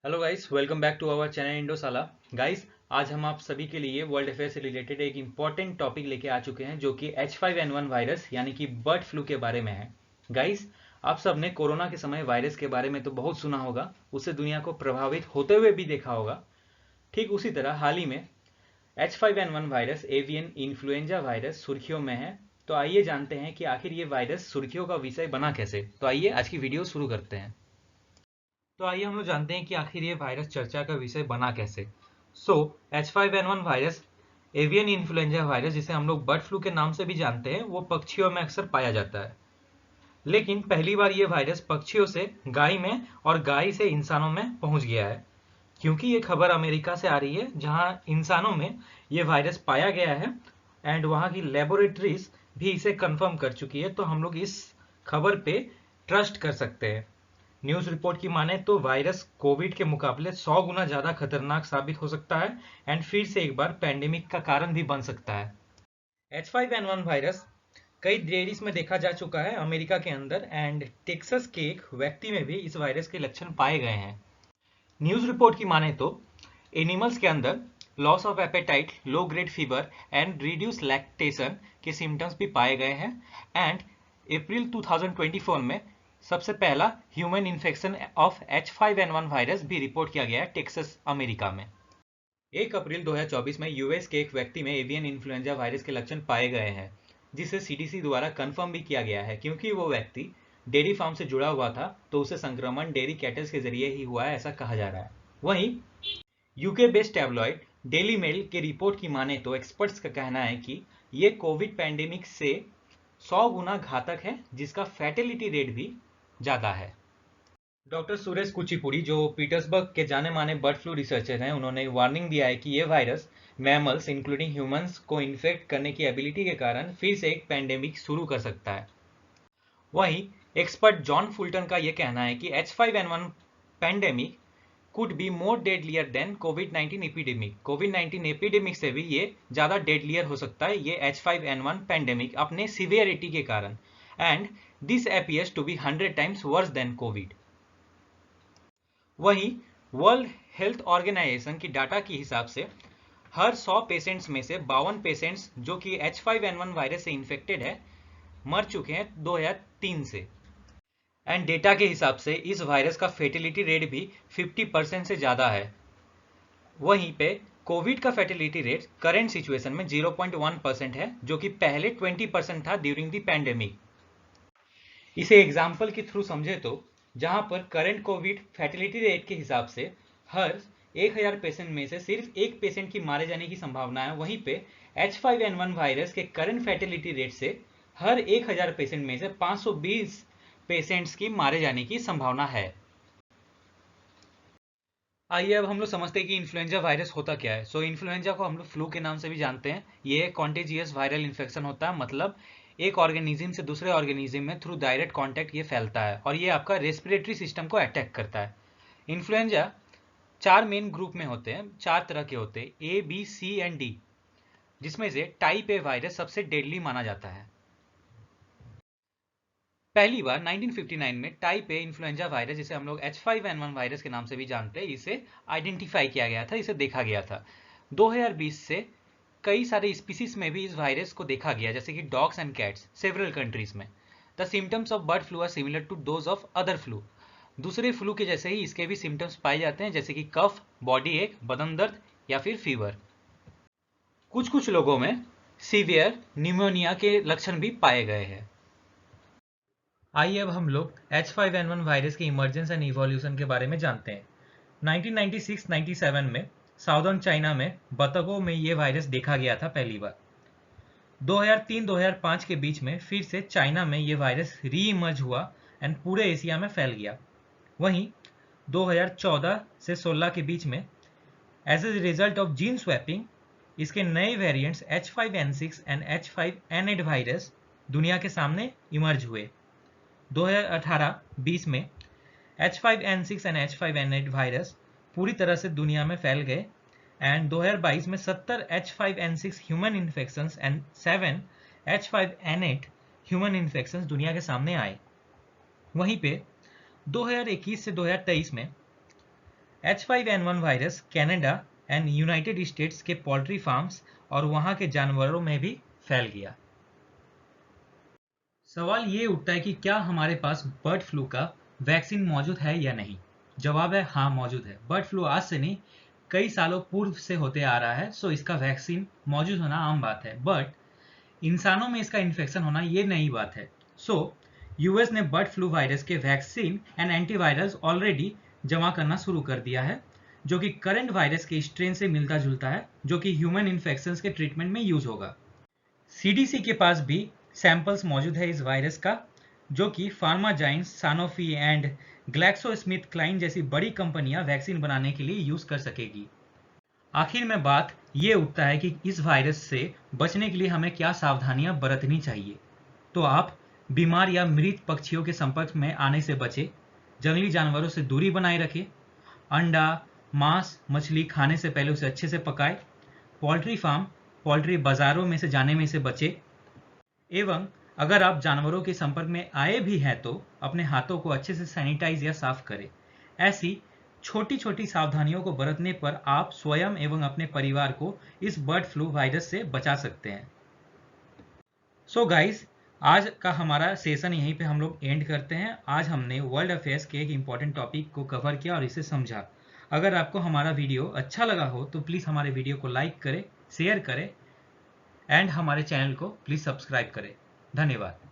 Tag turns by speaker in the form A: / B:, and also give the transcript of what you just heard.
A: Hello guys, welcome back to our channel इंडोसाला। Guys, आज हम आप सभी के लिए वर्ल्ड अफेयर से रिलेटेड एक इम्पॉर्टेंट टॉपिक लेके आ चुके हैं जो कि H5N1 वायरस यानी कि बर्ड फ्लू के बारे में है। गाइस, आप सब ने कोरोना के समय वायरस के बारे में तो बहुत सुना होगा, उससे दुनिया को प्रभावित होते हुए भी देखा होगा। ठीक उसी तरह हाल ही में H5N1 virus avian influenza virus सुर्खियों में है। तो आइए जानते हैं कि आखिर ये वायरस सुर्खियों का विषय बना कैसे। तो आइए आज की वीडियो शुरू करते हैं। तो आइए हम लोग जानते हैं कि आखिर ये वायरस चर्चा का विषय बना कैसे। H5N1 virus avian influenza virus, जिसे हम लोग बर्ड फ्लू के नाम से भी जानते हैं, वो पक्षियों में अक्सर पाया जाता है। लेकिन पहली बार ये वायरस पक्षियों से गाय में और गाय से इंसानों में पहुंच गया है, क्योंकि ये खबर अमेरिका से आ रही है जहां इंसानों में ये वायरस पाया गया है एंड वहां की लेबोरेटरीज भी इसे कंफर्म कर चुकी है। तो हम लोग इस खबर पे ट्रस्ट कर सकते हैं। न्यूज रिपोर्ट की माने तो वायरस कोविड के मुकाबले 100 गुना ज्यादा खतरनाक साबित हो सकता है एंड फिर से एक बार पैंडेमिक का कारण भी बन सकता है। H5N1 वायरस कई डेयरीज में देखा जा चुका है अमेरिका के अंदर एंड टेक्सास के एक व्यक्ति में भी इस वायरस के लक्षण पाए गए हैं। न्यूज रिपोर्ट की माने तो एनिमल्स के अंदर loss of appetite, low grade fever and reduce lactation के सिम्टम्स भी पाए गए हैं एंड अप्रैल 2024 में सबसे पहला human infection of H5N1 virus भी रिपोर्ट किया गया है टेक्सास, अमेरिका में। 1 अप्रैल 2024 में यूएस के एक व्यक्ति में एवियन इन्फ्लुएंजा वायरस के लक्षण पाए गए हैं, जिसे सीडीसी द्वारा कंफर्म भी किया गया है। क्योंकि वो व्यक्ति डेयरी फार्म से जुड़ा हुआ था, तो उसे संक्रमण डेयरी कैटल्स के जरिए ही हुआ है, ऐसा कहा जा रहा है। वहीं UK based tabloid Daily Mail के रिपोर्ट की माने तो एक्सपर्ट्स का कहना है कि ये कोविड पैंडेमिक से 100 गुना घातक है, जिसका फैटेलिटी रेट भी ज्यादा है। डॉक्टर सुरेश कुचिपुड़ी, जो पीटर्सबर्ग के जाने माने बर्ड फ्लू रिसर्चर हैं, उन्होंने वार्निंग दिया है कि ये वायरस मैमल्स इंक्लूडिंग ह्यूमंस को इन्फेक्ट करने की एबिलिटी के कारण फिर से एक पैंडेमिक शुरू कर सकता है। वहीं एक्सपर्ट जॉन फुल्टन का यह कहना है कि H5N1 pandemic could be more deadlier than कोविड-19 एपिडेमिक। कोविड-19 एपिडेमिक से भी ये ज्यादा डेडलियर हो सकता है ये H5N1 पैंडेमिक अपने सिवियरिटी के कारण, and this appears to be 100 times worse than Covid. वहीं वर्ल्ड हेल्थ ऑर्गेनाइजेशन की डाटा के हिसाब से हर 100 पेशेंट्स में से 52 पेशेंट्स जो कि H5N1 वायरस से इन्फेक्टेड है मर चुके हैं 2003 से। एंड डेटा के हिसाब से इस वायरस का फेटिलिटी रेट भी 50% से ज्यादा है। वहीं पे कोविड का फेटिलिटी रेट करेंट सिचुएशन में 0.1% है, जो कि पहले 20% था ड्यूरिंग द पैंडेमिक। इसे एग्जाम्पल के थ्रू समझे तो जहां पर करंट कोविड फैटिलिटी रेट के हिसाब से हर 1000 पेशेंट में से सिर्फ एक पेशेंट की मारे जाने की संभावना है, वहीं पे H5N1 वायरस के करंट फैटिलिटी रेट से हर 1000 पेशेंट में से 520 पेशेंट्स की मारे जाने की संभावना है। आइए अब हम लोग समझते हैं कि इन्फ्लुएंजा वायरस होता क्या है। इन्फ्लुएंजा को हम लोग फ्लू के नाम से भी जानते हैं। ये कॉन्टेजियस वायरल इन्फेक्शन होता है, मतलब एक ऑर्गेनिज्म से दूसरे ऑर्गेनिज्म में थ्रू डायरेक्ट कांटेक्ट ये फैलता है और ये आपका रेस्पिरेटरी सिस्टम को अटैक करता है। इन्फ्लुएंजा 4 मेन ग्रुप में होते हैं, 4 तरह के होते हैं, ए, बी, सी एंड डी, जिसमें से टाइप ए वायरस सबसे डेडली माना जाता है। पहली बार 1959 में टाइप ए इन्फ्लुएंजा वायरस, जिसे हम लोग H5N1 वायरस के नाम से भी जानते हैं, इसे आइडेंटिफाई किया गया था, इसे देखा गया था। 2020 से कई सारे स्पीसीज में भी इस वायरस को देखा गया, जैसे कि dogs and cats several countries में। The symptoms of bird flu are similar to those of other flu. दूसरे फ्लू के जैसे ही इसके भी सिम्टम्स पाए जाते हैं, जैसे कि कफ, बॉडी एक, बदन दर्द या फिर फीवर। कुछ कुछ लोगों में सीवियर निमोनिया के लक्षण भी पाए गए हैं। आइए अब हम लोग H5N1 वायरस के इमर्जेंस एंड इवोल्यूशन के बारे में जानते हैं। 1996-97 में साउदर्न चाइना में बतखों में ये वायरस देखा गया था पहली बार। 2003-2005 के बीच में फिर से चाइना में ये वायरस री इमर्ज हुआ एंड पूरे एशिया में फैल गया। वहीं 2014 से 16 के बीच में as a result of gene swapping इसके नए variants H5N6 and H5N8 virus दुनिया के सामने इमर्ज हुए। 2018-20 में H5N6 एंड H5N8 वायरस पूरी तरह से दुनिया में फैल गए एंड 2022 में 70 H5N6 human infections and 7 H5N8 human infections दुनिया के सामने आए। वहीं पे 2021 से 2023 में H5N1 virus Canada and United states के पोल्ट्री फार्म्स और वहां के जानवरों में भी फैल गया। सवाल ये उठता है कि क्या हमारे पास बर्ड फ्लू का वैक्सीन मौजूद है या नहीं। जवाब है हाँ, मौजूद है। बर्ड फ्लू आज से नहीं, कई सालों पूर्व से होते आ रहा है, सो इसका वैक्सीन मौजूद होना आम बात है। बट इंसानों में इसका इन्फेक्शन होना ये नई बात है। सो यूएस ने बर्ड फ्लू वायरस के वैक्सीन एंड एंटीवायरस ऑलरेडी जमा करना शुरू कर दिया है, जो कि करंट वायरस के स्ट्रेन से मिलता जुलता है, जो कि ह्यूमन इन्फेक्शंस के ट्रीटमेंट में यूज होगा। सीडीसी के पास भी सैंपल्स मौजूद है इस वायरस का, जो कि pharma Giants Sanofi and GlaxoSmithKline जैसी बड़ी कंपनियां वैक्सीन बनाने के लिए यूज कर सकेगी। आखिर में बात ये उठता है कि इस वायरस से बचने के लिए हमें क्या सावधानियां बरतनी चाहिए। तो आप बीमार या मृत पक्षियों के संपर्क में आने से बचें, जंगली जानवरों से दूरी बनाए रखें, अंडा, मांस, मछली खाने से पहले उसे अच्छे से पकाएं, पोल्ट्री फार्म, पोल्ट्री बाजारों में से जाने में से बचें, एवं अगर आप जानवरों के संपर्क में आए भी हैं तो अपने हाथों को अच्छे से सैनिटाइज या साफ करें। ऐसी छोटी छोटी सावधानियों को बरतने पर आप स्वयं एवं अपने परिवार को इस बर्ड फ्लू वायरस से बचा सकते हैं। सो गाइस, आज का हमारा सेशन यहीं पे हम लोग एंड करते हैं। आज हमने वर्ल्ड अफेयर्स के एक इंपॉर्टेंट टॉपिक को कवर किया और इसे समझा। अगर आपको हमारा वीडियो अच्छा लगा हो तो प्लीज़ हमारे वीडियो को लाइक करें, शेयर करें एंड हमारे चैनल को प्लीज़ सब्सक्राइब करें। धन्यवाद।